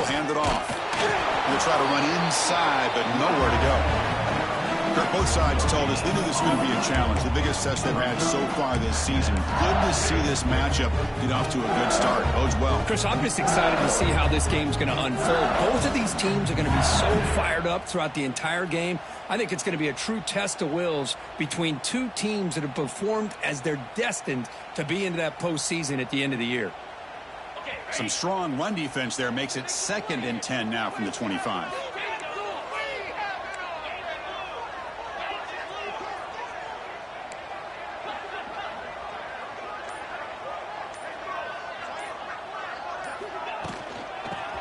He'll hand it off. He'll try to run inside, but nowhere to go. Kirk, both sides told us they knew this was going to be a challenge. The biggest test they've had so far this season. Good to see this matchup get off to a good start. Bodes well. Chris, I'm just excited to see how this game's going to unfold. Both of these teams are going to be so fired up throughout the entire game. I think it's going to be a true test of wills between two teams that have performed as they're destined to be into that postseason at the end of the year. Some strong run defense there makes it 2nd and 10 now from the 25.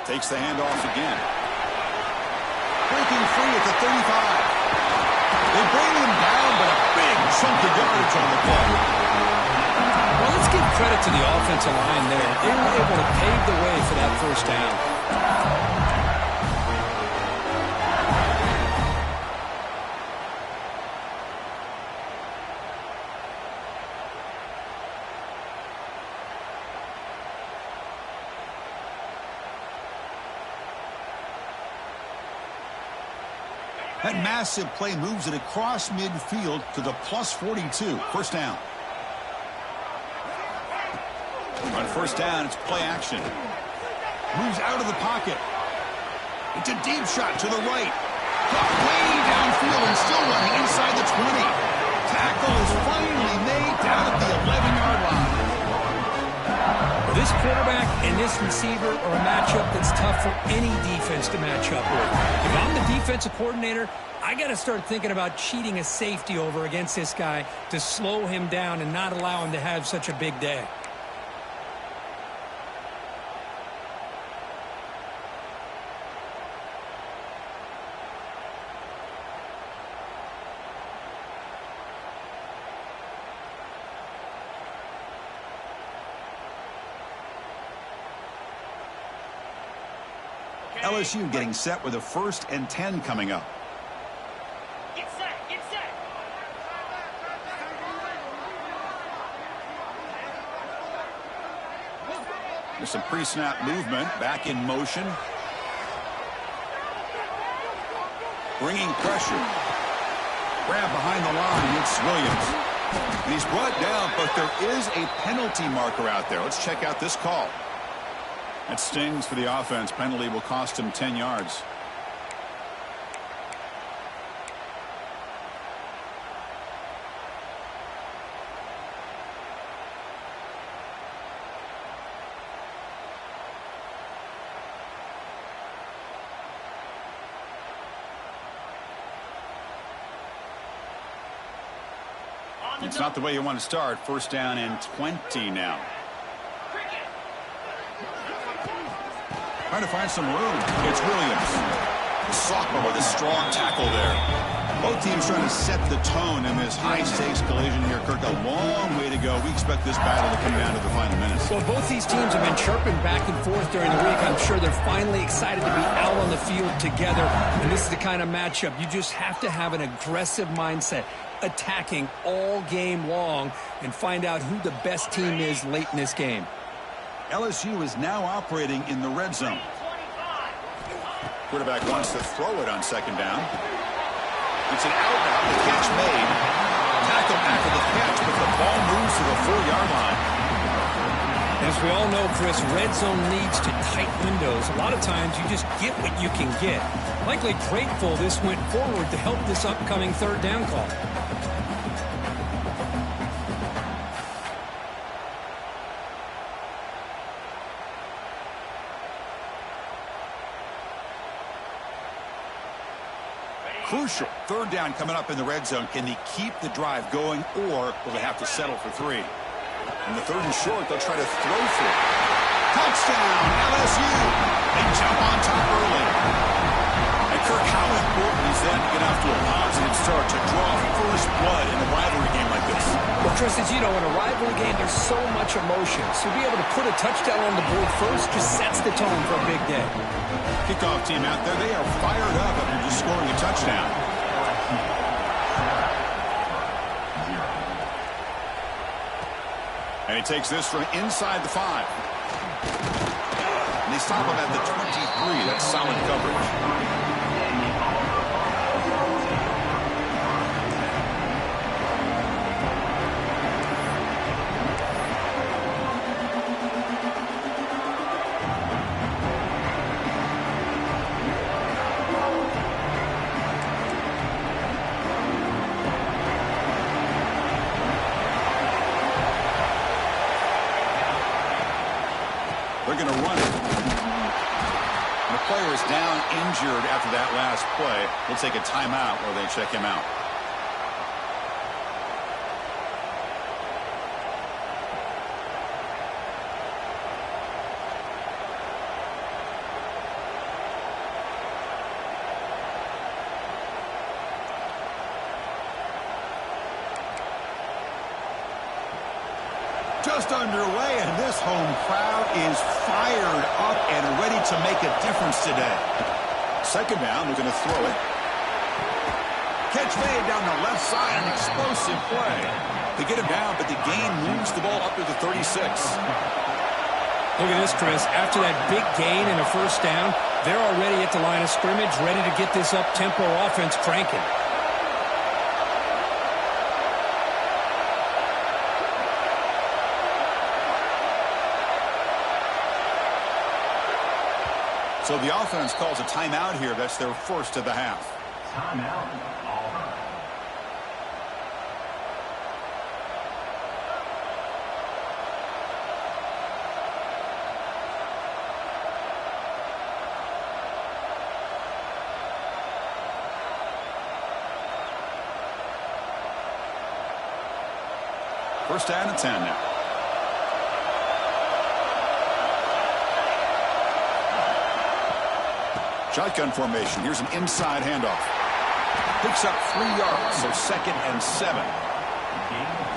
Takes the handoff again. Breaking free at the 35. They bring him down, but a big chunk of yardage on the play. Well, let's give credit to the offensive line there. They were able to pave the way for that first down. That massive play moves it across midfield to the +42. First down. On first down, it's play action. Moves out of the pocket. It's a deep shot to the right. Caught way downfield and still running inside the 20. Tackle is finally made down at the 11-yard line. This quarterback and this receiver are a matchup that's tough for any defense to match up with. If I'm the defensive coordinator, I got to start thinking about cheating a safety over against this guy to slow him down and not allow him to have such a big day. LSU getting set with a 1st and 10 coming up. Get set, get set. There's some pre-snap movement, back in motion. Bringing pressure. Grab behind the line, it's Williams. And he's brought down, but there is a penalty marker out there. Let's check out this call. That stings for the offense. Penalty will cost him 10 yards. It's not the way you want to start. First down and 20 now. Trying to find some room. It's Williams. Sophomore with a strong tackle there. Both teams trying to set the tone in this high-stakes collision here. Kirk, a long way to go. We expect this battle to come down to the final minutes. Well, both these teams have been chirping back and forth during the week. I'm sure they're finally excited to be out on the field together. And this is the kind of matchup you just have to have an aggressive mindset, attacking all game long, and find out who the best team is late in this game. LSU is now operating in the red zone. Quarterback wants to throw it on second down. It's an out-out, the catch made. Tackle after the catch, but the ball moves to the 4-yard line. As we all know, Chris, red zone leads to tight windows. A lot of times you just get what you can get. Likely grateful this went forward to help this upcoming third down call. Crucial. Third down coming up in the red zone. Can they keep the drive going, or will they have to settle for 3? In the 3rd and short, they'll try to throw for it. Touchdown, LSU. They jump on top early. And Kirk, how important is that to get off to a positive start to draw first blood in a rivalry game like this? Well, Chris, as you know, in a rivalry game, there's so much emotion. So to be able to put a touchdown on the board first just sets the tone for a big day. Kickoff team out there, they are fired up after just scoring a touchdown. And he takes this from inside the 5. they stop him at the 23. That's solid coverage. They're going to run it. The player is down injured after that last play. We'll take a timeout while they check him out. Just underway, and this home crowd is fired up and ready to make a difference today. Second down, they're going to throw it. Catch made down the left side, an explosive play. They get him down, but the gain moves the ball up to the 36. Look at this, Chris. After that big gain and a first down, they're already at the line of scrimmage, ready to get this up-tempo offense cranking. So the offense calls a timeout here. That's their first of the half. Timeout, Auburn. First down and 10 now. Shotgun formation. Here's an inside handoff. Picks up 3 yards, so 2nd and 7.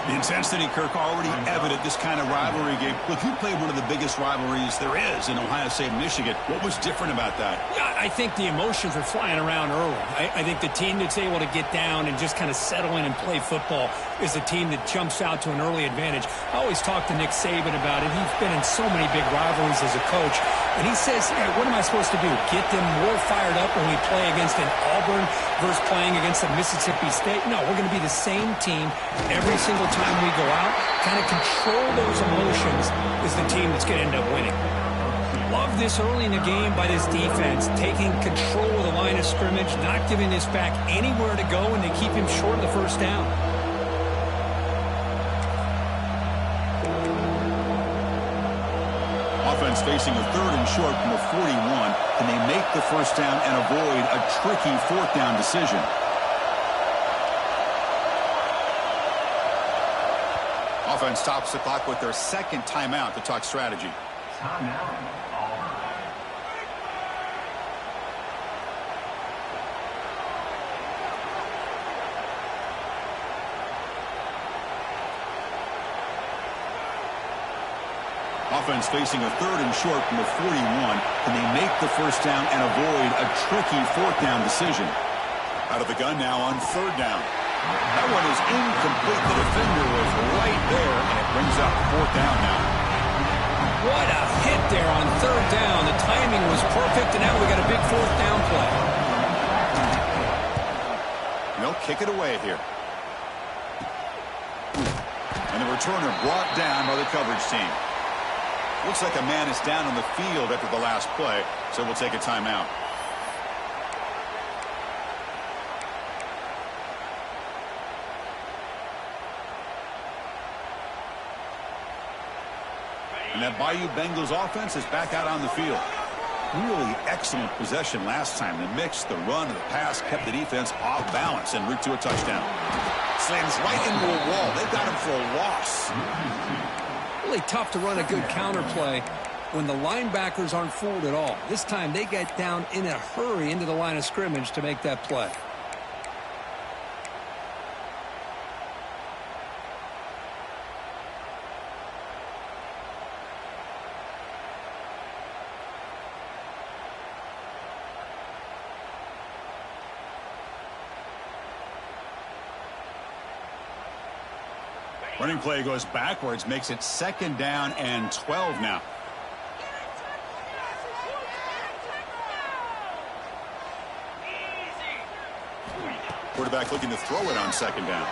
The intensity, Kirk, already evident this kind of rivalry game. Look, you played one of the biggest rivalries there is in Ohio State and Michigan. What was different about that? Yeah, I think the emotions were flying around early. I think the team that's able to get down and just kind of settle in and play football is the team that jumps out to an early advantage. I always talk to Nick Saban about it. He's been in so many big rivalries as a coach. And he says, hey, what am I supposed to do? Get them more fired up when we play against an Auburn versus playing against a Mississippi State? No, we're going to be the same team every single time we go out. Kind of control those emotions is the team that's going to end up winning. Love this early in the game by this defense, taking control of the line of scrimmage, not giving this back anywhere to go, and they keep him short of the first down. Offense facing a 3rd and short from the 41. Can they make the first down and avoid a tricky 4th down decision? Offense stops the clock with their 2nd timeout to talk strategy. Timeout, Auburn. Offense facing a 3rd and short from the 41. Can they make the first down and avoid a tricky 4th down decision? Out of the gun now on 3rd down. That one is incomplete. The defender was right there, and it brings up 4th down now. What a hit there on 3rd down. The timing was perfect, and now we got a big 4th down play. They'll kick it away here. And the returner brought down by the coverage team. Looks like a man is down on the field after the last play, so we'll take a timeout. And that Bayou Bengals offense is back out on the field. Really excellent possession last time. The mix, the run, and the pass kept the defense off balance en route to a touchdown. Slams right into a wall. They've got him for a loss. Really tough to run a good counter play when the linebackers aren't fooled at all. This time they get down in a hurry into the line of scrimmage to make that play. Running play goes backwards, makes it 2nd down and 12 now. Quarterback looking to throw it on second down.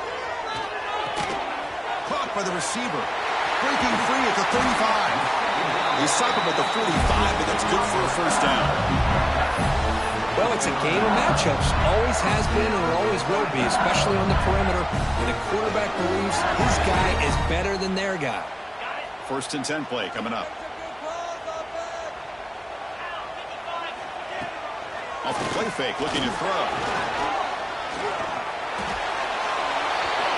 Caught by the receiver. Breaking free at the 35. He stopped him at the 45, but that's good for a first down. Well, it's a game of matchups. Always has been and always will be, especially on the perimeter. And the quarterback believes his guy is better than their guy. First and 10 play coming up. Off the play fake, looking to throw.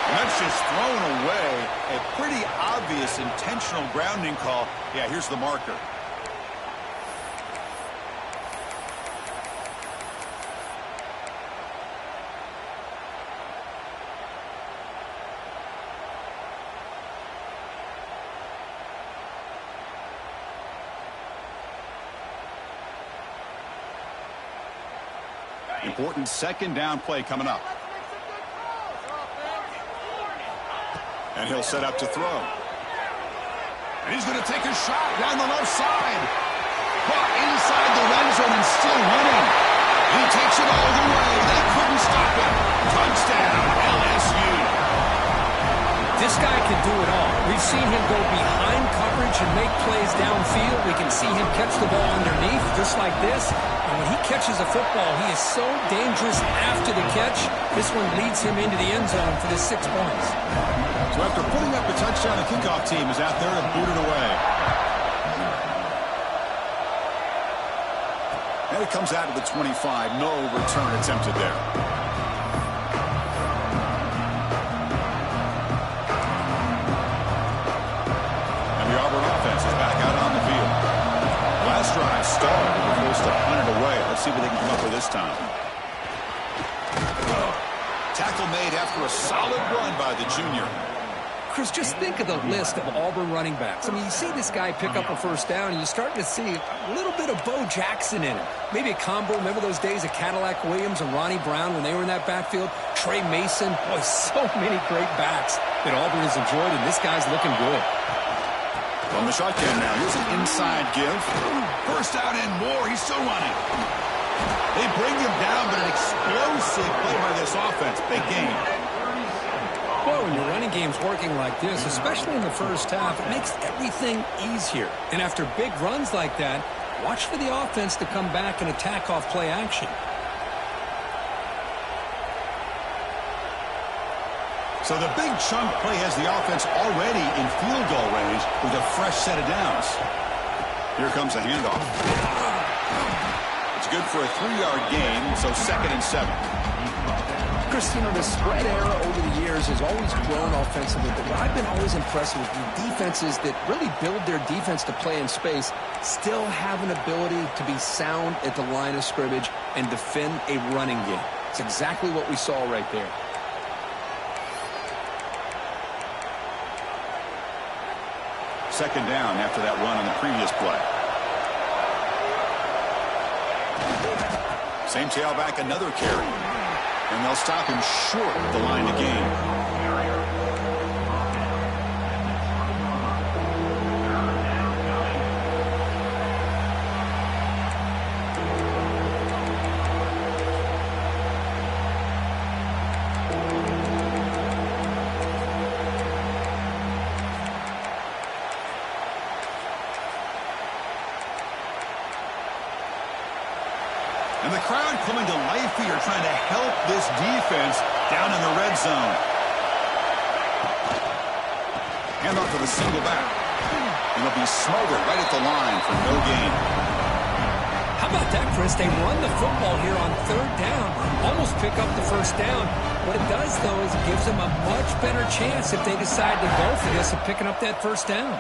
And that's just thrown away. A pretty obvious intentional grounding call. Yeah, here's the marker. Important second down play coming up. And he'll set up to throw. And he's going to take a shot down the left side. Caught inside the red zone and still running. He takes it all the way. They couldn't stop him. Touchdown, LSU. This guy can do it all. We've seen him go behind coverage and make plays downfield. We can see him catch the ball underneath just like this. And when he catches a football, he is so dangerous after the catch. This one leads him into the end zone for the 6 points. So after putting up a touchdown, the kickoff team is out there to boot it away. And it comes out of the 25. No return attempted there. And the Auburn offense is back out on the field. Last drive stalled. They were forced to punt it away. Let's see what they can come up with this time. Tackle made after a solid run by the junior. Chris, just think of the list of Auburn running backs. I mean, you see this guy pick up a first down, and you're starting to see a little bit of Bo Jackson in him. Maybe a combo. Remember those days of Cadillac Williams and Ronnie Brown when they were in that backfield? Trey Mason. Boy, so many great backs that Auburn has enjoyed, and this guy's looking good. On the shotgun now. Here's an inside give. First out and more. He's still running. They bring him down, but an explosive play by this offense. Big game. Well, when your running game's working like this, especially in the first half, it makes everything easier. And after big runs like that, watch for the offense to come back and attack off play action. So the big chunk play has the offense already in field goal range with a fresh set of downs. Here comes a handoff. It's good for a 3-yard gain, so 2nd and 7. Chris, you know, the spread era over the years has always grown offensively, but what I've been always impressed with the defenses that really build their defense to play in space still have an ability to be sound at the line of scrimmage and defend a running game. It's exactly what we saw right there. Second down after that run on the previous play. Same tailback, another carry. And they'll stop him short of the line to gain. And the crowd coming to life here, trying to help this defense down in the red zone. Hand off to the single back. And he'll be smothered right at the line for no gain. How about that, Chris? They run the football here on 3rd down, almost pick up the first down. What it does, though, is it gives them a much better chance if they decide to go for this of picking up that first down.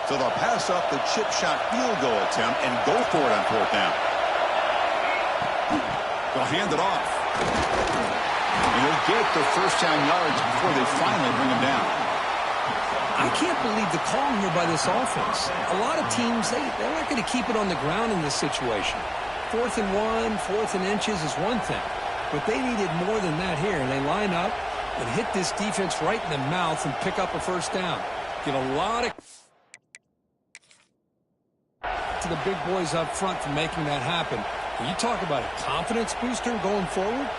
So they'll pass up the chip shot field goal attempt and go for it on 4th down. They'll hand it off. And they'll get the first down yards before they finally bring him down. I can't believe the call here by this offense. A lot of teams, they're not going to keep it on the ground in this situation. 4th and 1, 4th and inches is one thing. But they needed more than that here. They line up, and hit this defense right in the mouth and pick up a first down. Give a lot of to the big boys up front for making that happen. When you talk about a confidence booster going forward.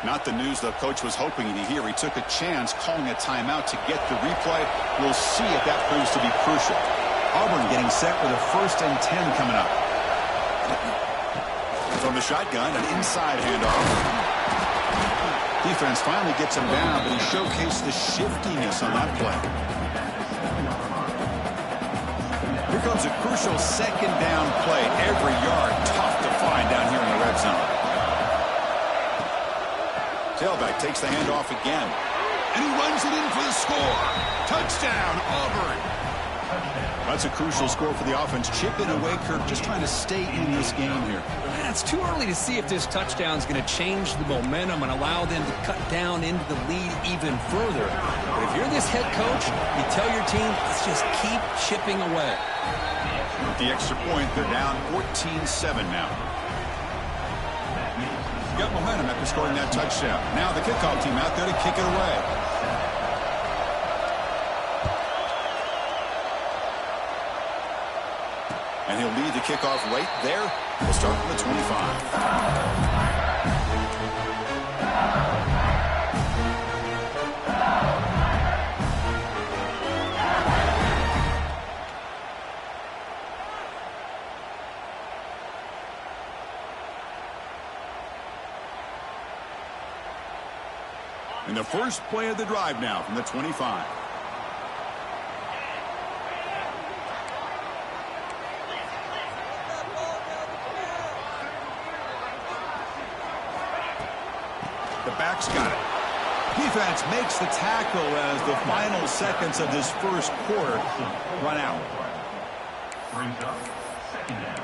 Not the news the coach was hoping to hear. He took a chance calling a timeout to get the replay. We'll see if that proves to be crucial. Auburn getting set with a 1st and 10 coming up. From the shotgun, an inside handoff. Defense finally gets him down, but he showcased the shiftiness on that play. Here comes a crucial 2nd down play. Every yard tough to find down here in the red zone. Tailback takes the handoff again. And he runs it in for the score. Touchdown, Auburn. That's a crucial score for the offense. Chipping away, Kirk, just trying to stay in this game here. It's too early to see if this touchdown is going to change the momentum and allow them to cut down into the lead even further. But if you're this head coach, you tell your team, let's just keep chipping away. With the extra point, they're down 14-7 now. Got momentum after scoring that touchdown. Now the kickoff team out there to kick it away. And he'll lead the kickoff right there. We'll start from the 25. And the first play of the drive now from the 25. The back's got it. Defense makes the tackle as the final seconds of this first quarter run out. Brings up 2nd down.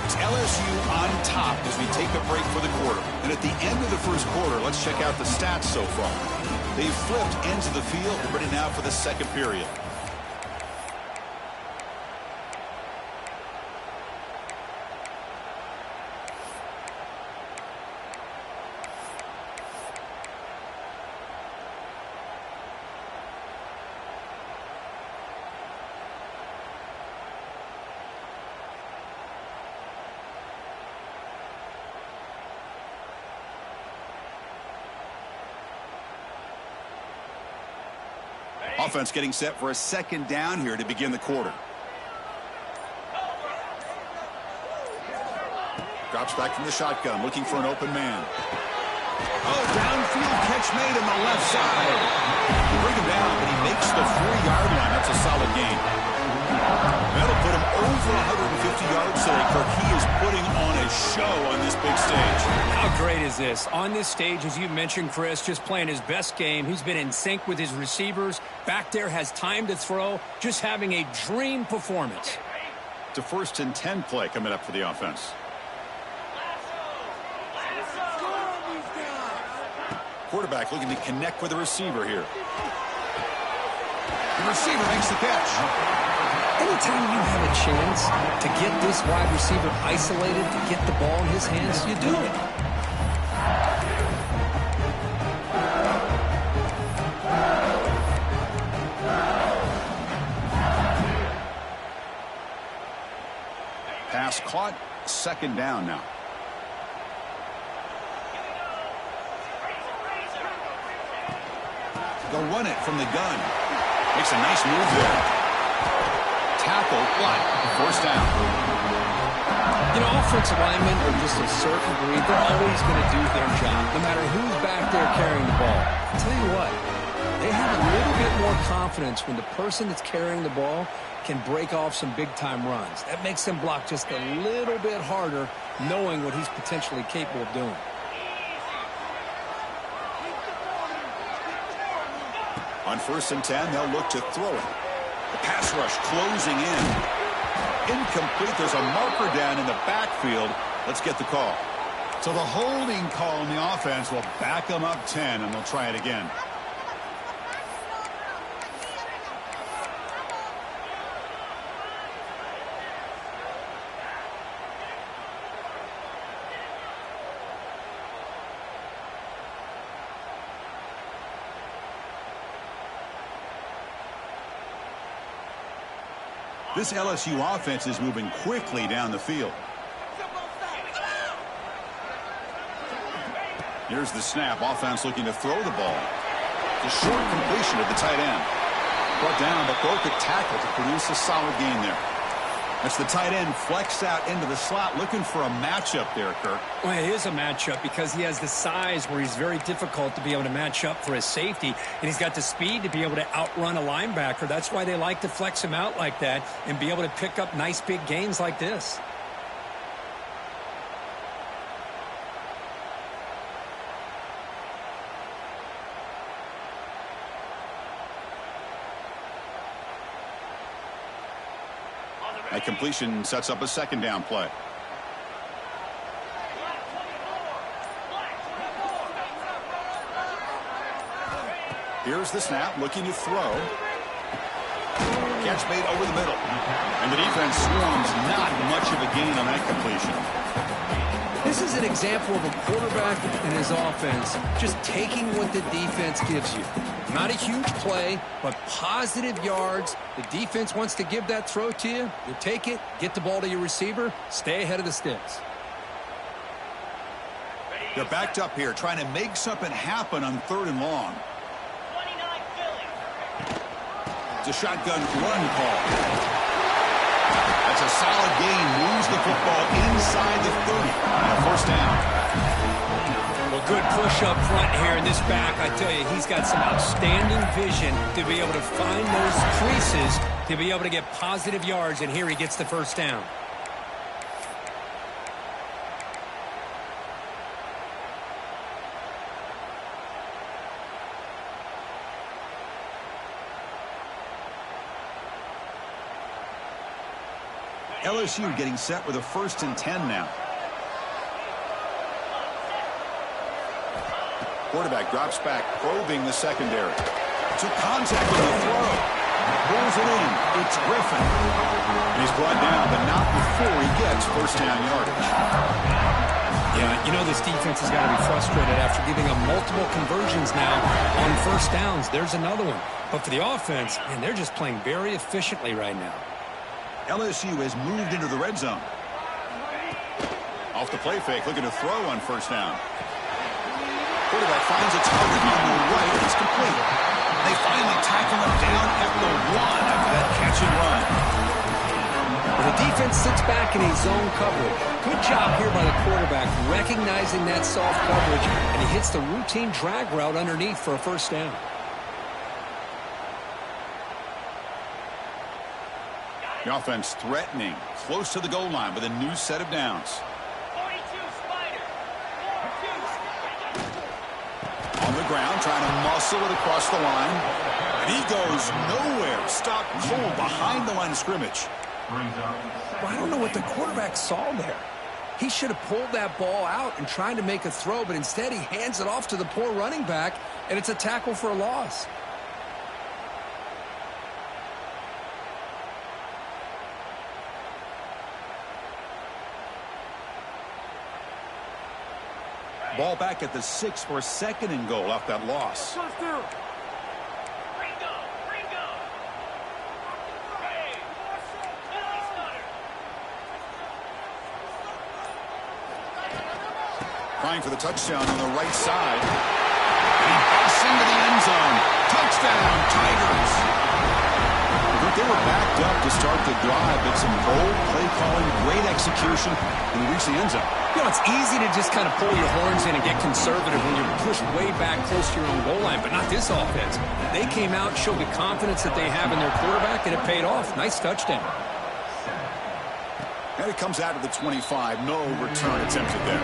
It's LSU on top as we take a break for the quarter. And at the end of the first quarter, let's check out the stats so far. They've flipped ends of the field, ready now for the second period. Offense getting set for a 2nd down here to begin the quarter. Drops back from the shotgun, looking for an open man. Oh, downfield catch made on the left side. They bring him down, but he makes the 4-yard line. That's a solid gain. That'll put him over 150 yards today, Kirk. He is putting on a show on this big stage. How great is this? On this stage, as you mentioned, Chris, just playing his best game. He's been in sync with his receivers. Back there, has time to throw. Just having a dream performance. It's a 1st and 10 play coming up for the offense. Quarterback looking to connect with the receiver here. The receiver makes the catch. Anytime you have a chance to get this wide receiver isolated, to get the ball in his hands, you do it. Pass caught, 2nd down now. They'll run it from the gun. Makes a nice move there. Tackle, block, 1st down. You know, offensive linemen are just a certain breed. They're always going to do their job, no matter who's back there carrying the ball. I'll tell you what, they have a little bit more confidence when the person that's carrying the ball can break off some big-time runs. That makes them block just a little bit harder, knowing what he's potentially capable of doing. On 1st and 10, they'll look to throw it. The pass rush closing in. Incomplete. There's a marker down in the backfield. Let's get the call. So the holding call on the offense will back them up 10, and they'll try it again. This LSU offense is moving quickly down the field. Here's the snap. Offense looking to throw the ball. The short completion to the tight end. Brought down, but broke a tackle to produce a solid gain there. That's the tight end flexed out into the slot, looking for a matchup there, Kirk. Well, it is a matchup because he has the size where he's very difficult to be able to match up for his safety, and he's got the speed to be able to outrun a linebacker. That's why they like to flex him out like that and be able to pick up nice big gains like this. That completion sets up a second down play. Here's the snap, looking to throw. Catch made over the middle. And the defense swarms, not much of a gain on that completion. This is an example of a quarterback and his offense just taking what the defense gives you. Not a huge play, but positive yards. The defense wants to give that throw to you. You take it, get the ball to your receiver, stay ahead of the sticks. They're backed up here, trying to make something happen on 3rd and long. 29 Philly. It's a shotgun run call. That's a solid gain. Moves the football inside the 30. And a first down. Well, good push up front here in this back. I tell you, he's got some outstanding vision to be able to find those creases, to be able to get positive yards, and here he gets the first down. LSU getting set with a 1st and 10 now. Quarterback drops back, probing the secondary. Took contact with the throw. Pulls it in. It's Griffin. And he's brought down, but not before he gets first down yardage. Yeah, you know this defense has got to be frustrated after giving up multiple conversions now on first downs. There's another one. But for the offense, man, they're just playing very efficiently right now. LSU has moved into the red zone. Off the play fake, looking to throw on first down. Quarterback finds a target on the right. It's complete. They finally tackle him down at the 1 after that catch and run. Well, the defense sits back in a zone coverage. Good job here by the quarterback recognizing that soft coverage, and he hits the routine drag route underneath for a first down. The offense threatening, close to the goal line with a new set of downs. 42 Spider. 4-2. On the ground, trying to muscle it across the line. And he goes nowhere. Stopped cold behind the line of scrimmage. Well, I don't know what the quarterback saw there. He should have pulled that ball out and tried to make a throw, but instead he hands it off to the poor running back, and it's a tackle for a loss. Ball back at the 6 for a 2nd and goal off that loss. Ringo. Ringo. Hey. Philly Stunner. Trying for the touchdown on the right side. And he busts into the end zone. Touchdown, Tigers. They were backed up to start the drive, but some bold play calling, great execution, and reach the end zone. You know, it's easy to just kind of pull your horns in and get conservative when you're pushed way back close to your own goal line, but not this offense. They came out, showed the confidence that they have in their quarterback, and it paid off. Nice touchdown. And it comes out of the 25. No return attempted there.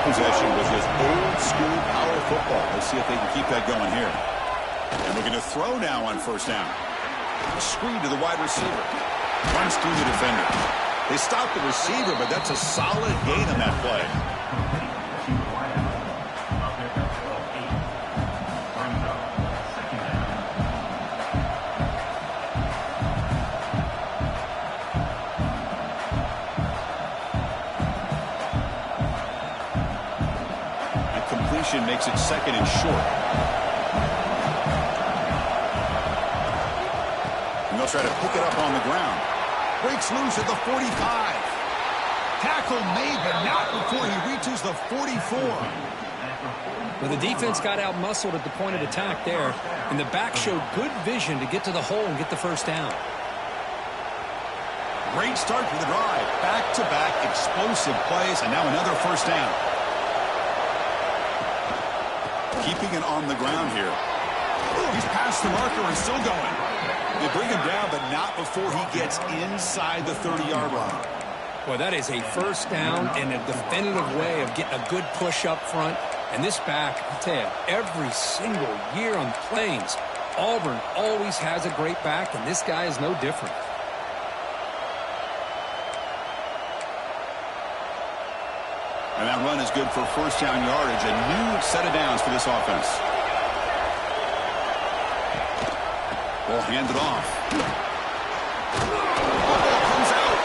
Possession was just old school power football. Let's see if they can keep that going here. And looking to throw now on first down. Screen to the wide receiver. Runs through the defender. They stopped the receiver, but that's a solid gain on that play. And completion makes it 2nd and short. And they'll try to pick it up on the ground. Breaks loose at the 45. Tackle made, but not before he reaches the 44. Well, the defense got out-muscled at the point of attack there, and the back showed good vision to get to the hole and get the first down. Great start to the drive. Back-to-back explosive plays, and now another first down. Keeping it on the ground here. He's past the marker and still going. They bring him down, but not before he gets inside the 30-yard line. Well, that is a first down and a definitive way of getting a good push up front. And this back, I tell you, every single year on the Plains, Auburn always has a great back, and this guy is no different. And that run is good for first down yardage. A new set of downs for this offense. Ball handed off. Ball comes out.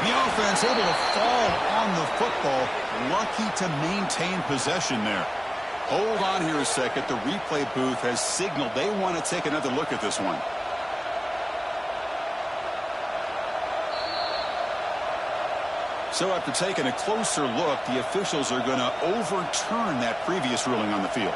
The offense able to fall on the football. Lucky to maintain possession there. Hold on here a second. The replay booth has signaled they want to take another look at this one. So after taking a closer look, the officials are going to overturn that previous ruling on the field.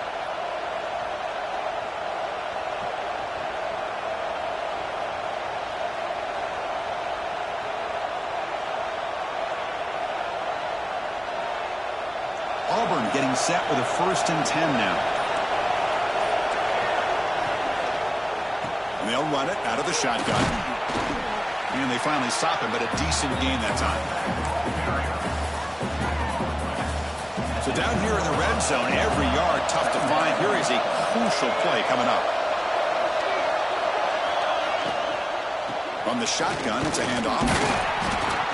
Auburn getting set with a 1st and 10 now. And they'll run it out of the shotgun. And they finally stop him, but a decent gain that time. So down here in the red zone, every yard tough to find. Here is a crucial play coming up. From the shotgun, it's a handoff.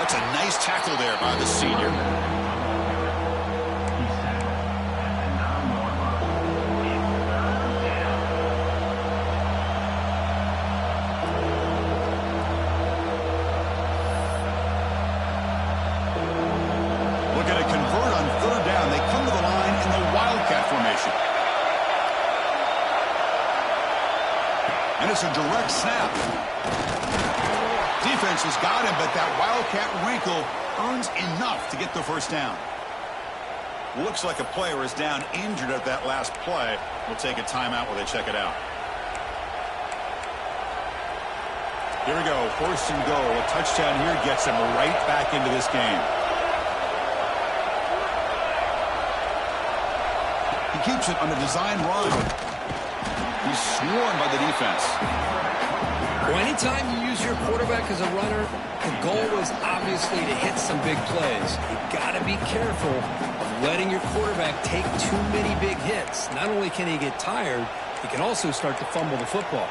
That's a nice tackle there by the senior. And it's a direct snap. Defense has got him, but that Wildcat wrinkle earns enough to get the first down. Looks like a player is down injured at that last play. We'll take a timeout while they check it out. Here we go, 1st and goal. A touchdown here gets him right back into this game. He keeps it on a design run. He's swarmed by the defense. Well, anytime you use your quarterback as a runner, the goal is obviously to hit some big plays. You've got to be careful of letting your quarterback take too many big hits. Not only can he get tired, he can also start to fumble the football.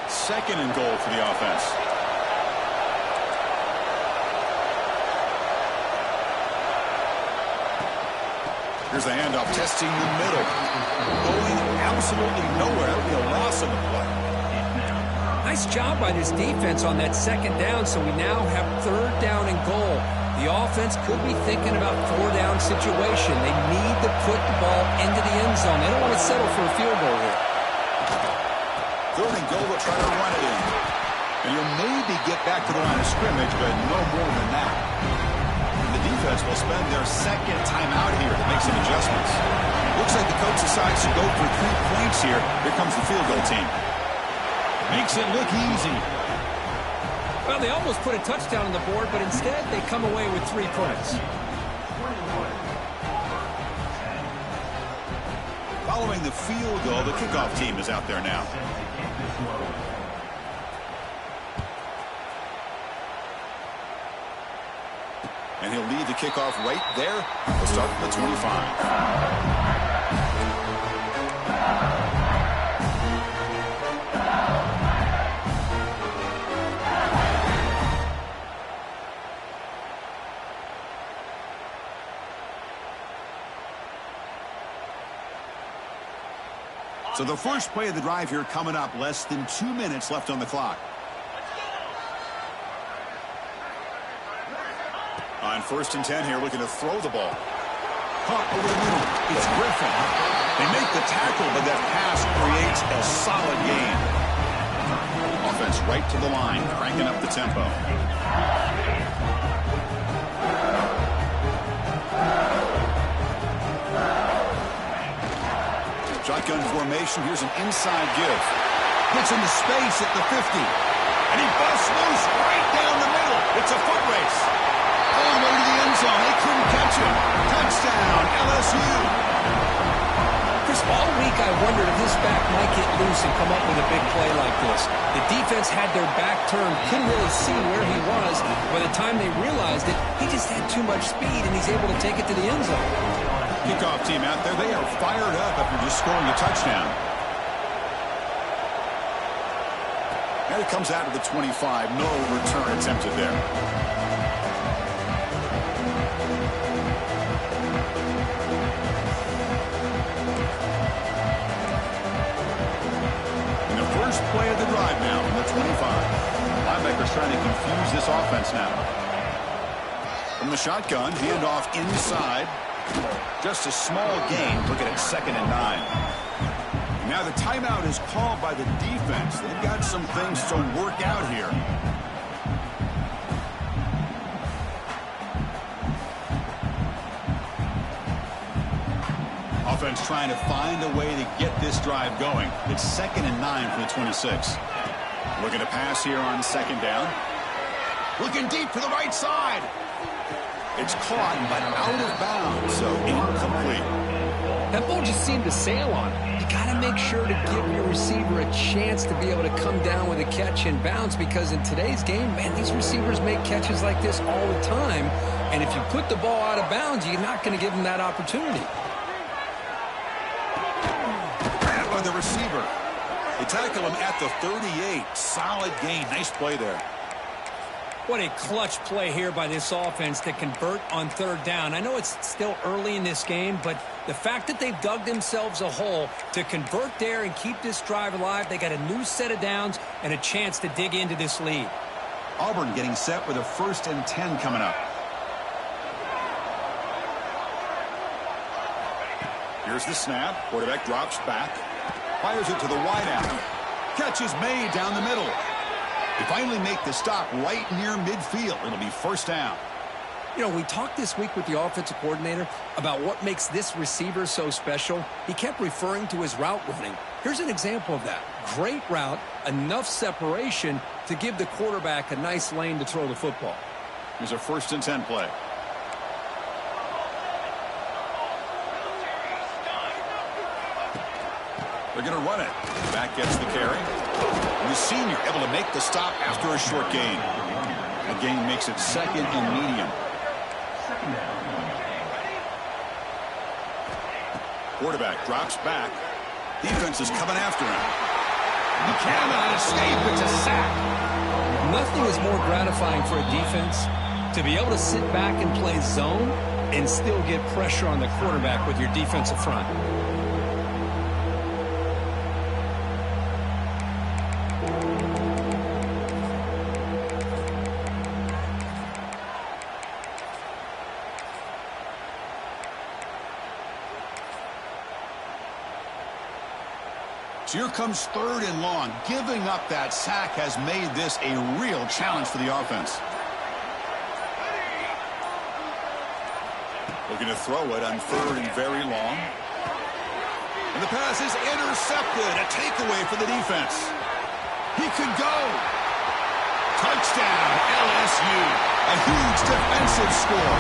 Second and goal for the offense. Here's the handoff, testing the middle. Going absolutely nowhere. That would be a loss of the play. Nice job by this defense on that 2nd down, so we now have 3rd down and goal. The offense could be thinking about 4-down situation. They need to put the ball into the end zone. They don't want to settle for a field goal here. 3rd and goal, will try to run it in. And you'll maybe get back to the line of scrimmage, but no more than that. And the defense will spend their 2nd timeout here to make some adjustments. Looks like the coach decides to go for 3 points here. Here comes the field goal team. Makes it look easy. Well, they almost put a touchdown on the board, but instead they come away with 3 points. Following the field goal, the kickoff team is out there now. And he'll lead the kickoff right there. We'll start from the 25. So the first play of the drive here coming up, less than 2 minutes left on the clock. On 1st and 10 here, looking to throw the ball. Caught over the middle. It's Griffin. They make the tackle, but that pass creates a solid gain. Offense right to the line, cranking up the tempo. Shotgun formation. Here's an inside give. Gets into space at the 50. And he busts loose right down the middle. It's a foot race. All the way to the end zone. They couldn't catch him. Touchdown, LSU. Chris, all week I wondered if this back might get loose and come up with a big play like this. The defense had their back turned, couldn't really see where he was. By the time they realized it, he just had too much speed, and he's able to take it to the end zone. Kickoff team out there, they are fired up after just scoring a touchdown. And it comes out to the 25. No return attempted there. And the first play of the drive now from the 25. Linebacker's trying to confuse this offense now. From the shotgun, handoff inside. Just a small gain, looking at 2nd and 9. Now the timeout is called by the defense. They've got some things to work out here. Offense trying to find a way to get this drive going. It's 2nd and 9 for the 26. Looking to pass here on 2nd down. Looking deep for the right side. It's caught, but out of bounds, so incomplete. That ball just seemed to sail on it. You got to make sure to give your receiver a chance to be able to come down with a catch and bounce, because in today's game, man, these receivers make catches like this all the time. And if you put the ball out of bounds, you're not going to give them that opportunity. Grab by the receiver. They tackle him at the 38. Solid gain. Nice play there. What a clutch play here by this offense to convert on 3rd down. I know it's still early in this game, but the fact that they've dug themselves a hole to convert there and keep this drive alive, they got a new set of downs and a chance to dig into this lead. Auburn getting set with a 1st and 10 coming up. Here's the snap. Quarterback drops back. Fires it to the wideout. Catch is made down the middle. They finally make the stop right near midfield. It'll be 1st down. You know, we talked this week with the offensive coordinator about what makes this receiver so special. He kept referring to his route running. Here's an example of that. Great route, enough separation to give the quarterback a nice lane to throw the football. Here's a 1st and 10 play. They're going to run it. Back gets the carry. And the senior able to make the stop after a short gain. That gain makes it 2nd and medium. Quarterback drops back. Defense is coming after him. He cannot escape. It's a sack. Nothing is more gratifying for a defense to be able to sit back and play zone and still get pressure on the quarterback with your defensive front. Here comes 3rd and long. Giving up that sack has made this a real challenge for the offense. Looking to throw it on 3rd and very long. And the pass is intercepted. A takeaway for the defense. He could go. Touchdown, LSU. A huge defensive score.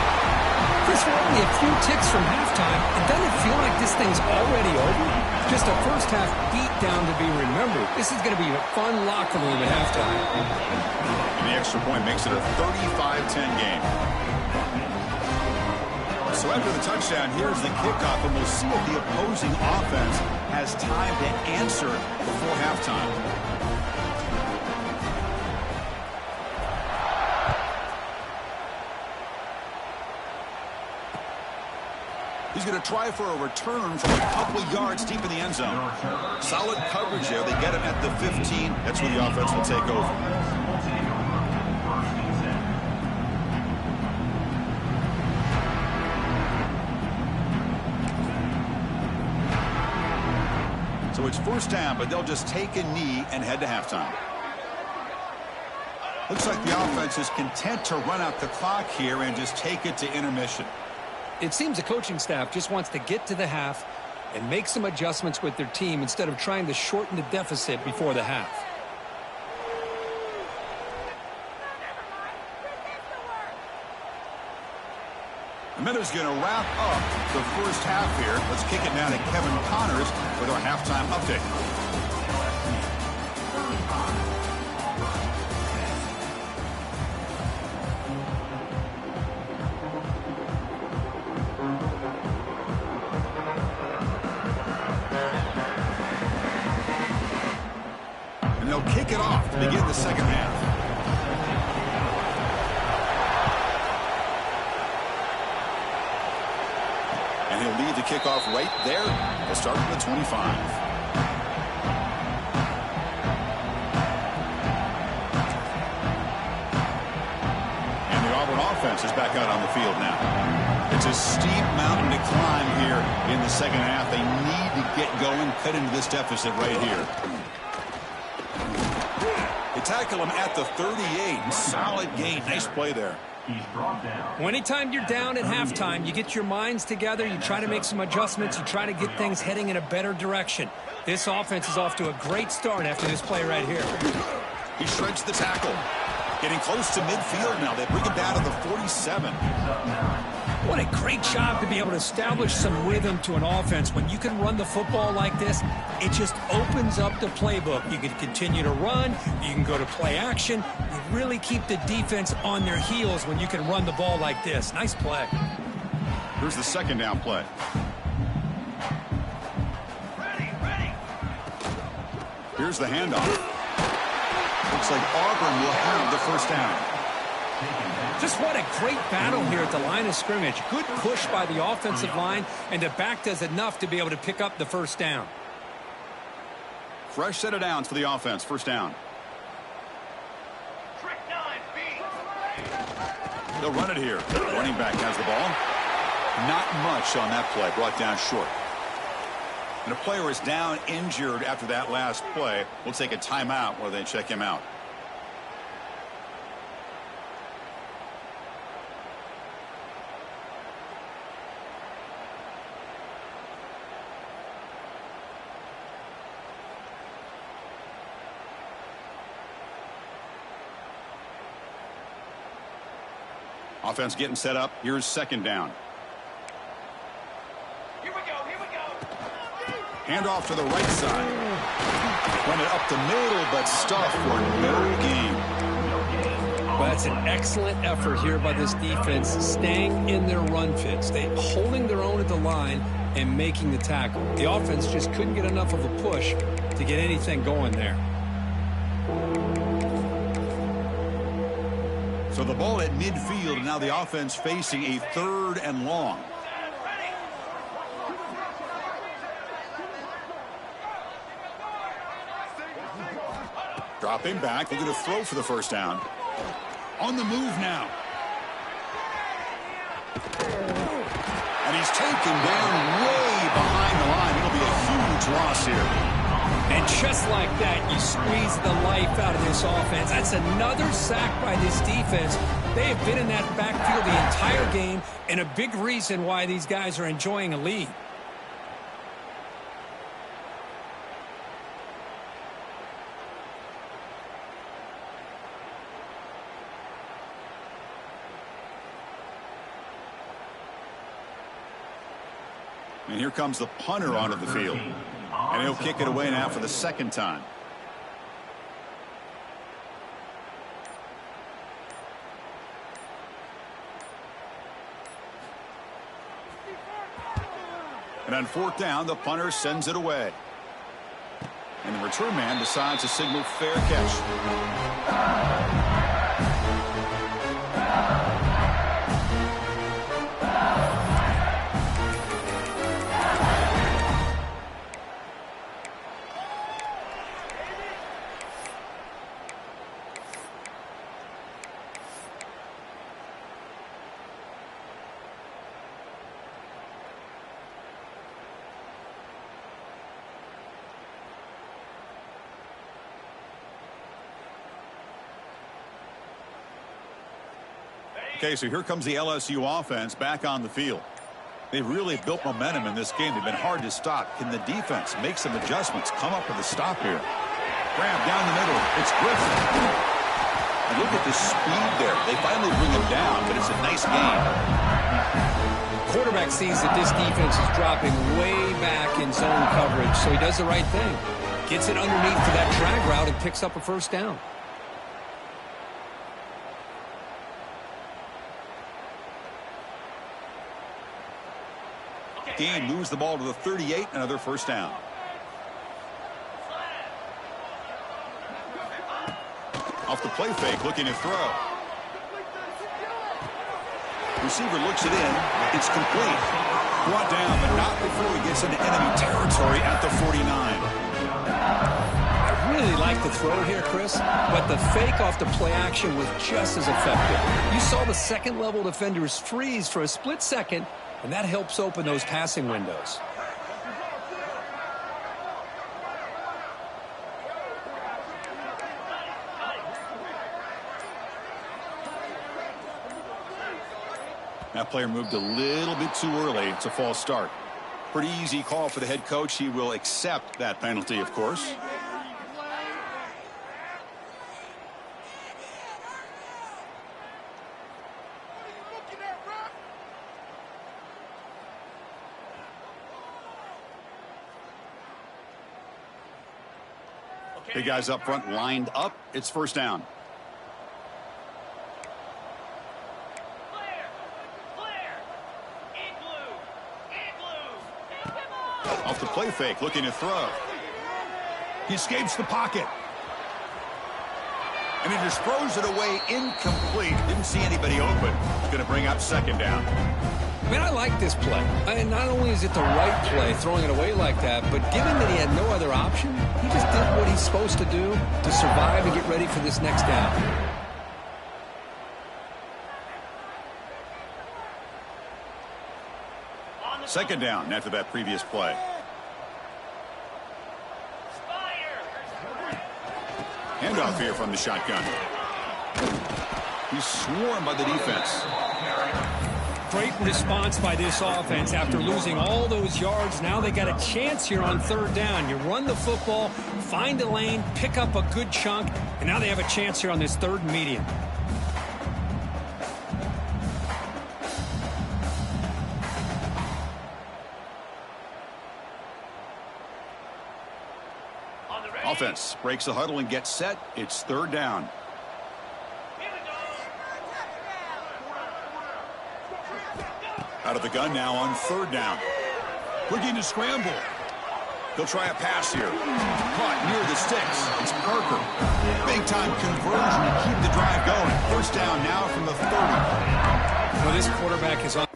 Chris, we're only a few ticks from halftime. And doesn't it feel like this thing's already over? Just a first-half beatdown to be remembered. This is going to be a fun locker room at halftime. And the extra point makes it a 35-10 game. So after the touchdown, here's the kickoff, and we'll see if the opposing offense has time to answer before halftime. He's going to try for a return from a couple yards deep in the end zone. Solid coverage there. They get him at the 15. That's where the offense will take over. So it's first down, but they'll just take a knee and head to halftime. Looks like the offense is content to run out the clock here and just take it to intermission. It seems the coaching staff just wants to get to the half and make some adjustments with their team instead of trying to shorten the deficit before the half. The Miners going to wrap up the first half here. Let's kick it now to Kevin Connors with our halftime update. And they'll kick it off to begin the second half. And he'll lead the kickoff right there. They'll start from the 25. And the Auburn offense is back out on the field now. It's a steep mountain to climb here in the second half. They need to get going, cut into this deficit right here. They tackle him at the 38. Solid gain. Nice play there. Well, anytime you're down at halftime, you get your minds together, you try to make some adjustments, you try to get things heading in a better direction. This offense is off to a great start after this play right here. He shreds the tackle. Getting close to midfield now. They bring him down to the 47. What a great job to be able to establish some rhythm to an offense. When you can run the football like this, it just opens up the playbook. You can continue to run. You can go to play action. You really keep the defense on their heels when you can run the ball like this. Nice play. Here's the second down play. Here's the handoff. Looks like Auburn will have the first down. Just what a great battle here at the line of scrimmage. Good push by the offensive line, and the back does enough to be able to pick up the first down. Fresh set of downs for the offense. First down. They'll run it here. The running back has the ball. Not much on that play. Brought down short. And a player is down injured after that last play. We'll take a timeout while they check him out. Offense getting set up. Here's second down. Here we go, here we go. Handoff to the right side. Run it up the middle, but stuffed for no gain. Well, that's an excellent effort here by this defense, staying in their run fits. They holding their own at the line and making the tackle. The offense just couldn't get enough of a push to get anything going there. So the ball at midfield, and now the offense facing a third and long. Dropping back, looking to throw for the first down. On the move now. And he's taken down way behind the line. It'll be a huge loss here. And just like that, you squeeze the life out of this offense. That's another sack by this defense. They have been in that backfield the entire game, and a big reason why these guys are enjoying a lead. And here comes the punter onto the field. And he'll kick it away now for the second time. And on fourth down, the punter sends it away. And the return man decides to signal fair catch. Okay, so here comes the LSU offense back on the field. They've really built momentum in this game. They've been hard to stop. Can the defense make some adjustments, come up with a stop here? Grab down the middle. It's Griffin. And look at the speed there. They finally bring him down, but it's a nice game. Quarterback sees that this defense is dropping way back in zone coverage, so he does the right thing. Gets it underneath to that drag route and picks up a first down. Gain moves the ball to the 38, another first down. Off the play fake, looking to throw. Receiver looks it in. It's complete. Brought down, but not before he gets into enemy territory at the 49. I really like the throw here, Chris, but the fake off the play action was just as effective. You saw the second-level defenders freeze for a split second, and that helps open those passing windows. That player moved a little bit too early. It's a false start. Pretty easy call for the head coach. He will accept that penalty, of course. Big guys up front lined up. It's first down. Off the play fake, looking to throw. He escapes the pocket. And he just throws it away incomplete. Didn't see anybody open. It's going to bring up second down. I mean, I like this play. And not only is it the right play, throwing it away like that, but given that he had no other option, he just did what he's supposed to do to survive and get ready for this next down. Second down after that previous play. Handoff here from the shotgun. He's swarmed by the defense. Great response by this offense after losing all those yards. Now they got a chance here on third down. You run the football, find a lane, pick up a good chunk, and now they have a chance here on this third and medium. Offense breaks the huddle and gets set. It's third down. Out of the gun now on third down. Looking to scramble. They'll try a pass here. Caught near the sticks. It's Parker. Big time conversion to keep the drive going. First down now from the 30. Well, this quarterback is on.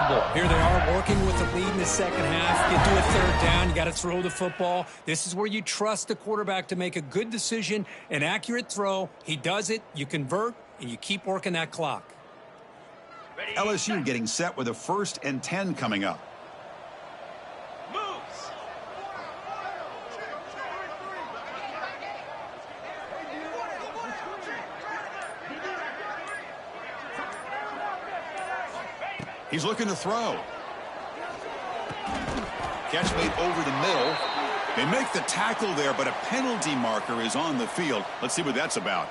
comfortable. Here they are working with the lead in the second half. Get to a third down. You got to throw the football. This is where you trust the quarterback to make a good decision, an accurate throw. He does it. You convert, and you keep working that clock. LSU getting set with a 1st and 10 coming up. Moves. He's looking to throw. Catch made over the middle. They make the tackle there, but a penalty marker is on the field. Let's see what that's about.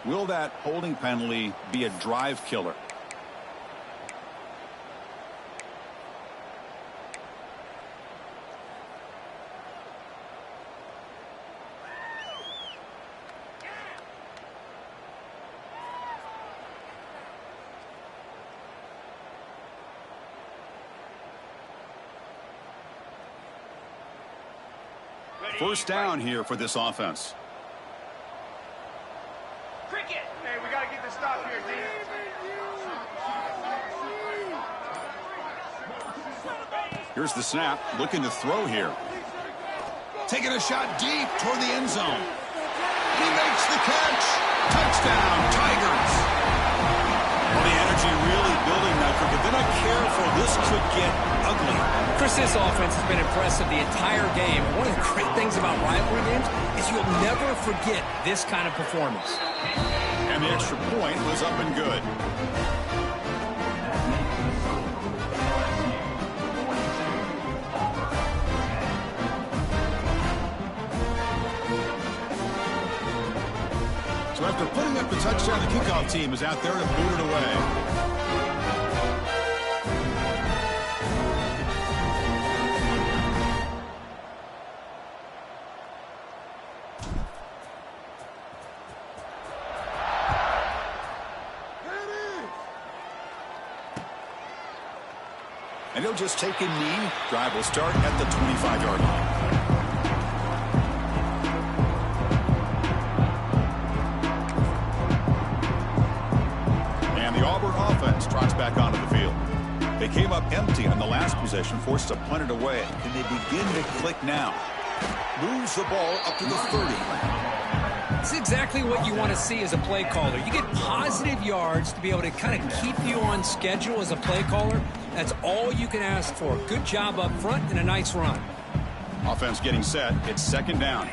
Will that holding penalty be a drive killer? First down here for this offense. Cricket. Hey, we got to get this stop here, D. Here's the snap. Looking to throw here. Taking a shot deep toward the end zone. He makes the catch. Touchdown, Tigers. Well, the energy really building now. If they're not careful, this could get ugly. Chris, this offense has been impressive the entire game. One of the great things about rivalry games is you'll never forget this kind of performance. And the extra point was up and good. So after putting up the touchdown, the kickoff team is out there to boot it away. And he'll just take a knee. Drive will start at the 25-yard line. And the Auburn offense trots back onto the field. They came up empty on the last possession, forced to punt it away. Can they begin to click now? Moves the ball up to the 30. It's exactly what you want to see as a play caller. You get positive yards to be able to kind of keep you on schedule as a play caller. That's all you can ask for. Good job up front and a nice run. Offense getting set. It's second down.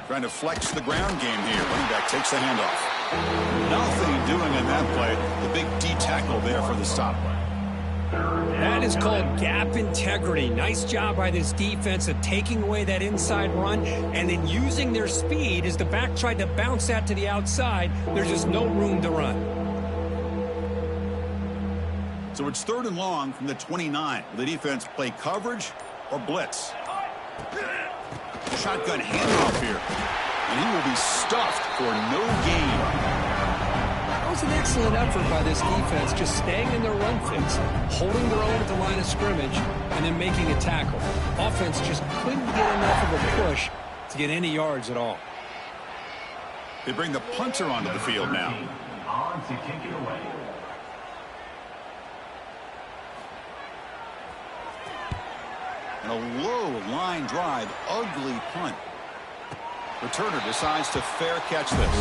Trying to flex the ground game here. Running back takes the handoff. Nothing doing in that play. The big D tackle there for the stop. That is called gap integrity. Nice job by this defense of taking away that inside run and then using their speed as the back tried to bounce that to the outside. There's just no room to run. So it's third and long from the 29. Will the defense play coverage or blitz? Shotgun handoff here. And he will be stuffed for no gain. That was an excellent effort by this defense, just staying in their run fix, holding their own at the line of scrimmage, and then making a tackle. Offense just couldn't get enough of a push to get any yards at all. They bring the punter onto the field now. On to kick it away. And a low line drive, ugly punt. Returner decides to fair catch this.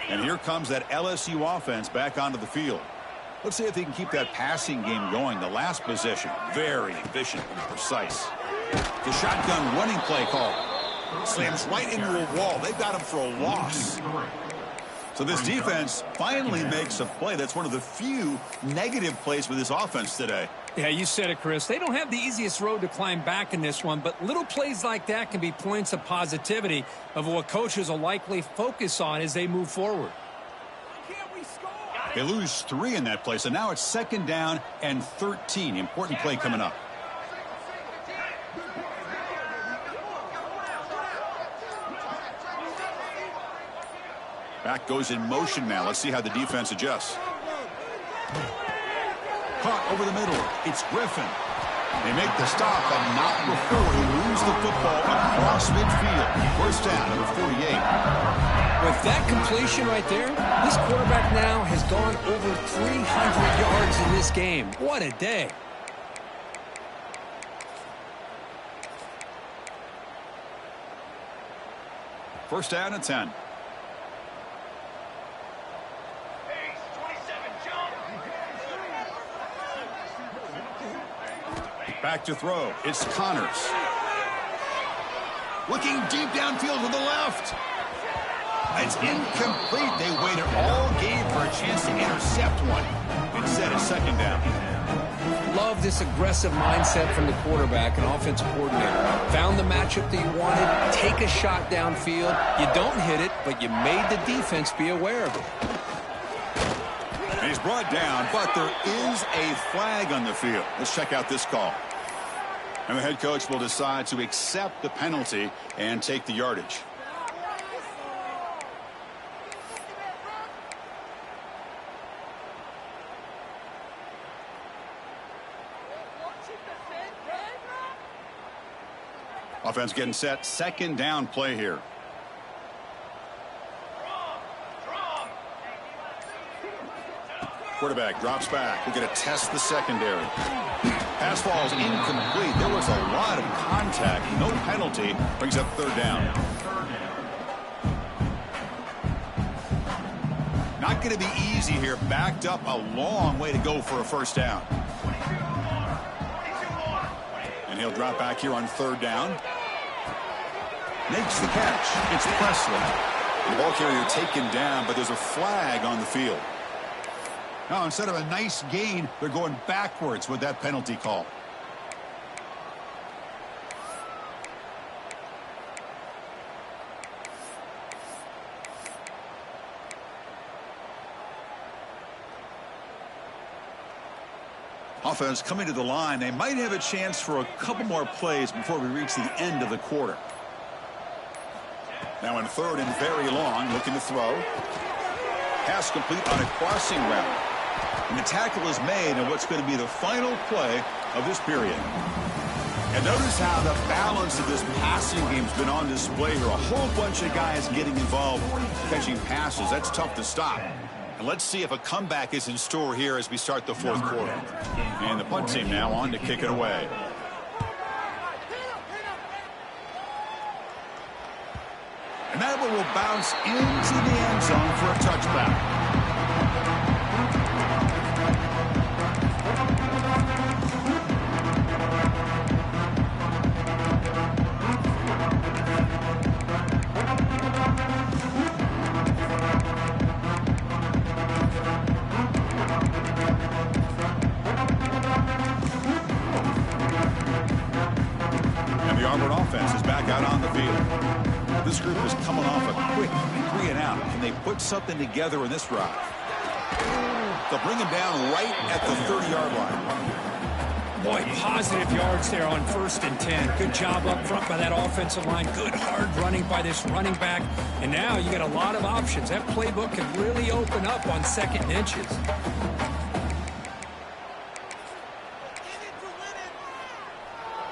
And here comes that LSU offense back onto the field. Let's see if they can keep that passing game going. The last possession, very efficient and precise. The shotgun running play call. Slams right into a wall. They've got him for a loss. So this defense finally makes a play. That's one of the few negative plays for this offense today. Yeah, you said it, Chris. They don't have the easiest road to climb back in this one, but little plays like that can be points of positivity of what coaches will likely focus on as they move forward. They lose 3 in that play, so now it's second down and 13. Important play coming up. quarterback goes in motion now. Let's see how the defense adjusts. Caught over the middle. It's Griffin. They make the stop, but not before he moves the football across midfield. First down, number 48. With that completion right there, this quarterback now has gone over 300 yards in this game. What a day. First down and 10. Back to throw. It's Connors. Looking deep downfield to the left. It's incomplete. They waited all game for a chance to intercept one. Instead, it's second down. Love this aggressive mindset from the quarterback and offensive coordinator. Found the matchup that you wanted. Take a shot downfield. You don't hit it, but you made the defense be aware of it. And he's brought down, but there is a flag on the field. Let's check out this call. And the head coach will decide to accept the penalty and take the yardage. Offense getting set. Second down play here. Quarterback drops back. We're going to test the secondary. Pass falls incomplete. There was a lot of contact. No penalty. Brings up third down. Not going to be easy here. Backed up a long way to go for a first down. And he'll drop back here on third down. Makes the catch. It's Presley. The ball carrier taken down, but there's a flag on the field. Now, instead of a nice gain, they're going backwards with that penalty call. Offense coming to the line. They might have a chance for a couple more plays before we reach the end of the quarter. Now in third and very long, looking to throw. Pass complete on a crossing route. And the tackle is made in what's going to be the final play of this period. And notice how the balance of this passing game's been on display here. A whole bunch of guys getting involved catching passes. That's tough to stop. And let's see if a comeback is in store here as we start the fourth quarter. And the punt team now on to kick it away. And that one will bounce into the end zone for a touchback. And the Auburn offense is back out on the field. This group is coming off a quick 3 and out. Can they put something together in this drive? They'll bring him down right at the 30-yard line. Boy, positive yards there on 1st and 10. Good job up front by that offensive line. Good hard running by this running back. And now you got a lot of options. That playbook can really open up on 2nd and inches.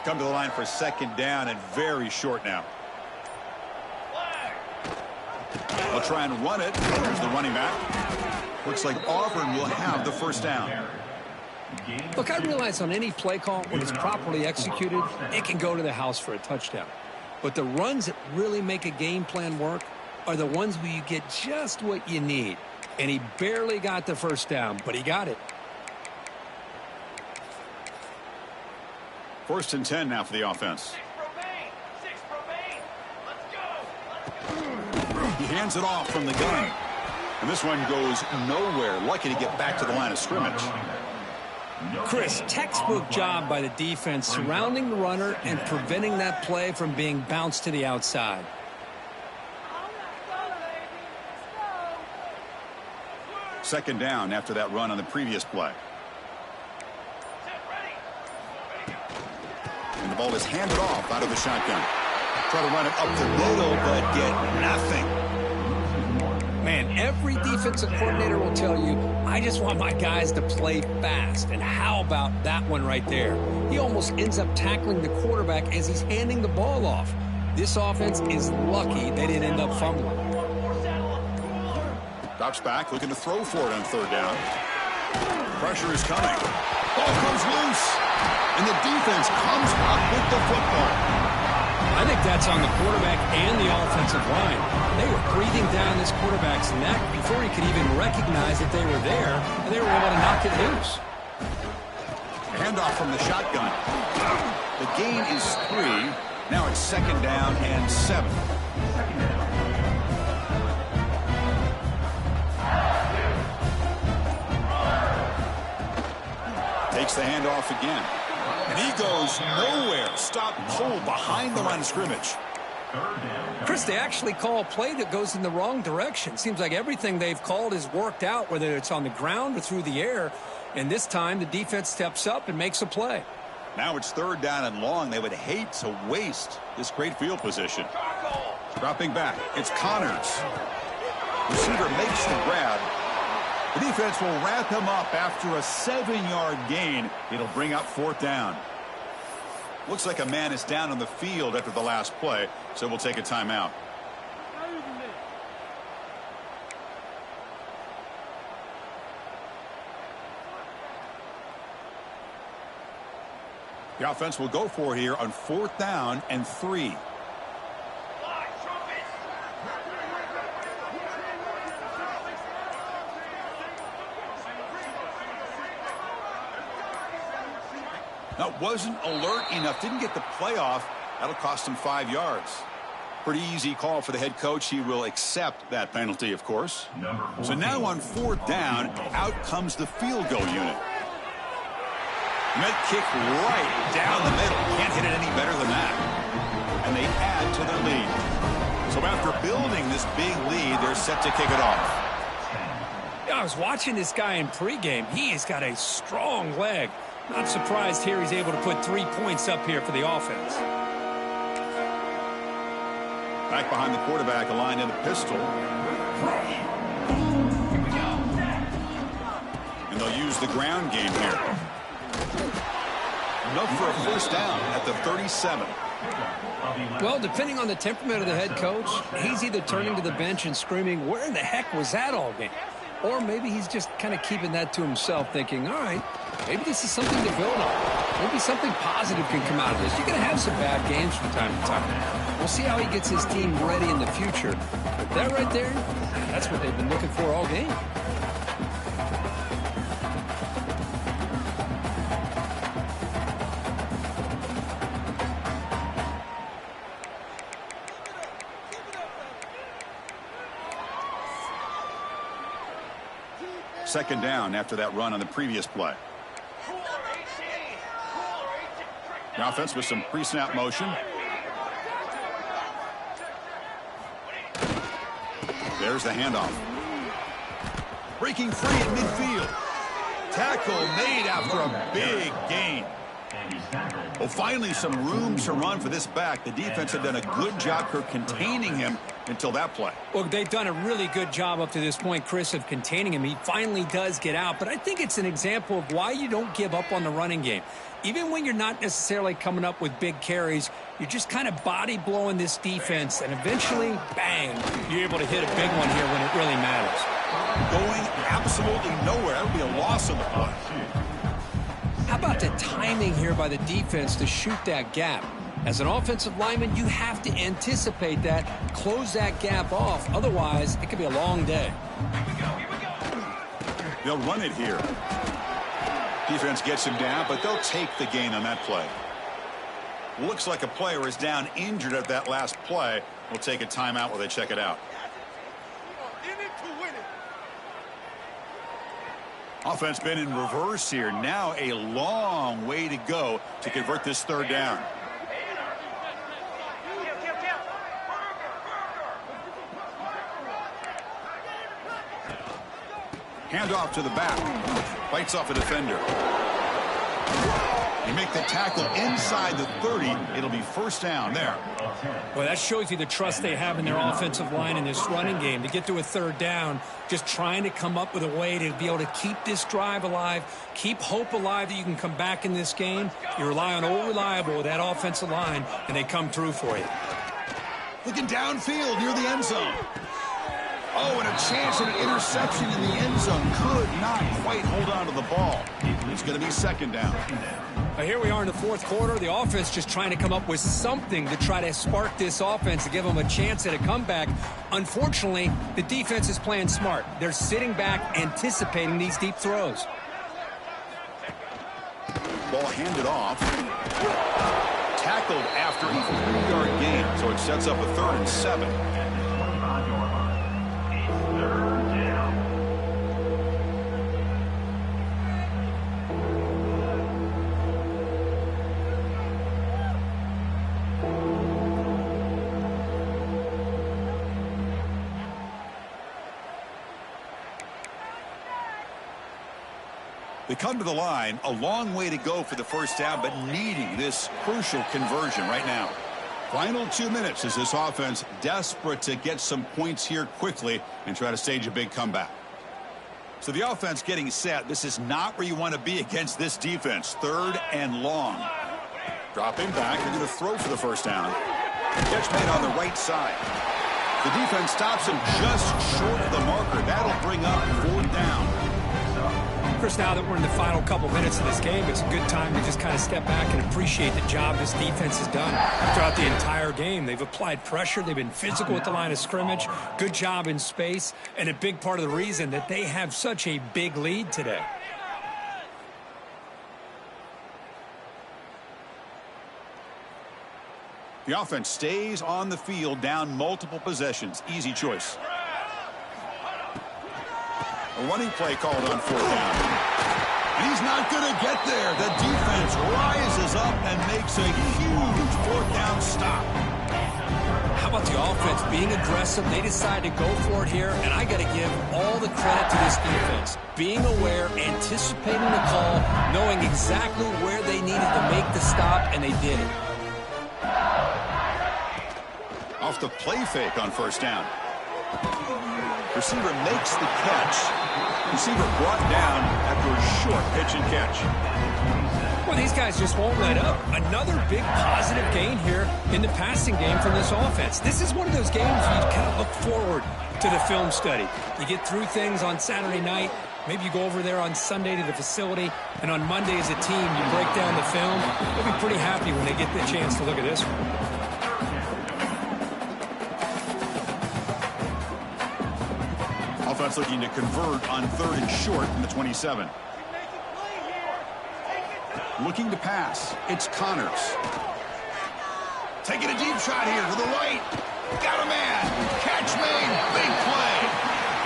Come to the line for second down and very short now. They'll try and run it. There's the running back. Looks like Auburn will have the first down. Look, I realize on any play call, when it's properly executed, it can go to the house for a touchdown. But the runs that really make a game plan work are the ones where you get just what you need. And he barely got the first down, but he got it. 1st and 10 now for the offense. He hands it off from the gun. And this one goes nowhere. Lucky to get back to the line of scrimmage. Chris, textbook job by the defense surrounding the runner and preventing that play from being bounced to the outside. Second down after that run on the previous play. And the ball is handed off out of the shotgun. Try to run it up the middle, but get nothing. Man, Every defensive coordinator will tell you, I just want my guys to play fast. And how about that one right there? He almost ends up tackling the quarterback as he's handing the ball off. This offense is lucky they didn't end up fumbling. Drops back, looking to throw for it on third down. Pressure is coming. Ball comes loose. And the defense comes up with the football. I think that's on the quarterback and the offensive line. They were breathing down this quarterback's neck before he could even recognize that they were there, and they were able to knock it loose. Handoff from the shotgun. The gain is 3. Now it's 2nd down and 7. Takes the handoff again. And he goes nowhere. Stop cold behind the line of scrimmage. Chris, they actually call a play that goes in the wrong direction. Seems like everything they've called has worked out, whether it's on the ground or through the air. And this time the defense steps up and makes a play. Now it's 3rd down and long. They would hate to waste this great field position. Dropping back. It's Connors. Receiver makes the grab. The defense will wrap him up after a 7-yard gain. It'll bring up 4th down. Looks like a man is down on the field after the last play, so we'll take a timeout. The offense will go for it here on 4th down and 3. That wasn't alert enough. Didn't get the play off. That'll cost him 5 yards. Pretty easy call for the head coach. He will accept that penalty, of course. So now on 4th down, out comes the field goal unit. Met kick right down the middle. Can't hit it any better than that. And they add to their lead. So after building this big lead, they're set to kick it off. Yeah, I was watching this guy in pregame. He has got a strong leg. Not surprised here he's able to put 3 points up here for the offense. Back behind the quarterback, aligned in the pistol. And they'll use the ground game here. Enough for a 1st down at the 37. Well, depending on the temperament of the head coach, he's either turning to the bench and screaming, where in the heck was that all game? Or maybe he's just kind of keeping that to himself, thinking, all right, maybe this is something to build on. Maybe something positive can come out of this. You're going to have some bad games from time to time. We'll see how he gets his team ready in the future. But that right there, that's what they've been looking for all game. Second down after that run on the previous play. The offense with some pre-snap motion. There's the handoff. Breaking free in midfield. Tackle made after a big gain. Well, finally some room to run for this back. The defense had done a good job for containing him until that play. Well, they've done a really good job up to this point, Chris, of containing him. He finally does get out, but I think it's an example of why you don't give up on the running game. Even when you're not necessarily coming up with big carries, you're just kind of body blowing this defense, and eventually, bang, you're able to hit a big one here when it really matters. Going absolutely nowhere. That would be a loss of the play. How about the timing here by the defense to shoot that gap? As an offensive lineman, you have to anticipate that, close that gap off. Otherwise, it could be a long day. They'll run it here. Defense gets him down, but they'll take the gain on that play. Looks like a player is down injured at that last play. We'll take a timeout while they check it out. Offense been in reverse here. Now a long way to go to convert this 3rd down. Handoff to the back. Fights off a defender. You make the tackle inside the 30. It'll be first down there. Well, that shows you the trust they have in their offensive line in this running game. To get to a third down, just trying to come up with a way to be able to keep this drive alive, keep hope alive that you can come back in this game. You rely on old reliable with that offensive line, and they come through for you. Looking downfield near the end zone. Oh, and a chance at an interception in the end zone. Could not quite hold on to the ball. It's going to be second down. Here we are in the fourth quarter. The offense just trying to come up with something to try to spark this offense to give them a chance at a comeback. Unfortunately, the defense is playing smart. They're sitting back, anticipating these deep throws. Ball handed off. Tackled after a 3-yard gain, so it sets up a 3rd and 7. They come to the line, a long way to go for the first down, but needing this crucial conversion right now. Final 2 minutes as this offense desperate to get some points here quickly and try to stage a big comeback. So the offense getting set. This is not where you want to be against this defense. 3rd and long. Dropping back. They're going to throw for the first down. Catch made on the right side. The defense stops him just short of the marker. That'll bring up 4th down. Chris, now that we're in the final couple minutes of this game, it's a good time to just kind of step back and appreciate the job this defense has done throughout the entire game. They've applied pressure. They've been physical at the line of scrimmage. Good job in space, and a big part of the reason that they have such a big lead today. The offense stays on the field, down multiple possessions. Easy choice. A running play called on 4th down. And he's not going to get there. The defense rises up and makes a huge 4th down stop. How about the offense being aggressive? They decide to go for it here, and I got to give all the credit to this defense. Being aware, anticipating the call, knowing exactly where they needed to make the stop, and they did it. Off the play fake on 1st down. Receiver makes the catch. Receiver brought down after a short pitch and catch. Well, these guys just won't let up. Another big positive gain here in the passing game from this offense. This is one of those games you kind of look forward to the film study. You get through things on Saturday night. Maybe you go over there on Sunday to the facility, and on Monday as a team, you break down the film. They'll be pretty happy when they get the chance to look at this one. Offense looking to convert on 3rd and short from the 27. Looking to pass. It's Connors. Taking a deep shot here to the right. Got a man. Catch made. Big play.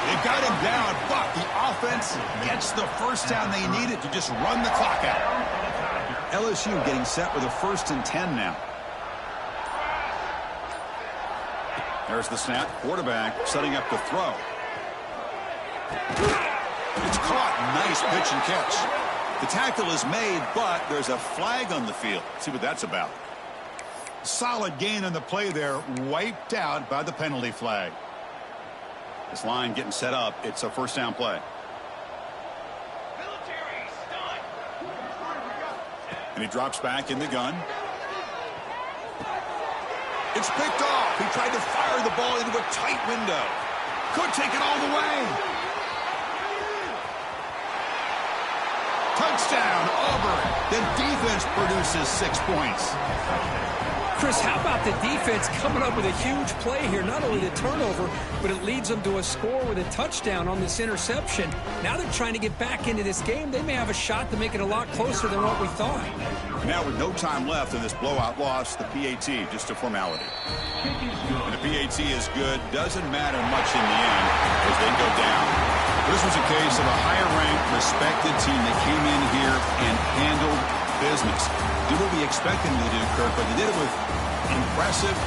They've got him down, but the offense gets the first down they needed to just run the clock out. LSU getting set with a 1st and 10 now. There's the snap. Quarterback setting up the throw. It's caught. Nice pitch and catch. The tackle is made, but there's a flag on the field. Let's see what that's about. Solid gain on the play there. Wiped out by the penalty flag. This line getting set up. It's a 1st down play. And he drops back in the gun. It's picked off. He tried to fire the ball into a tight window. Could take it all the way. Touchdown, Auburn. The defense produces 6 points. Chris, how about the defense coming up with a huge play here? Not only the turnover, but it leads them to a score with a touchdown on this interception. Now they're trying to get back into this game. They may have a shot to make it a lot closer than what we thought. Now with no time left in this blowout loss, the PAT, just a formality. And the PAT is good. Doesn't matter much in the end as they go down. This was a case of a higher-ranked, respected team that came in here and handled business. Did what we expected them to do, Kirk, but they did it with impressive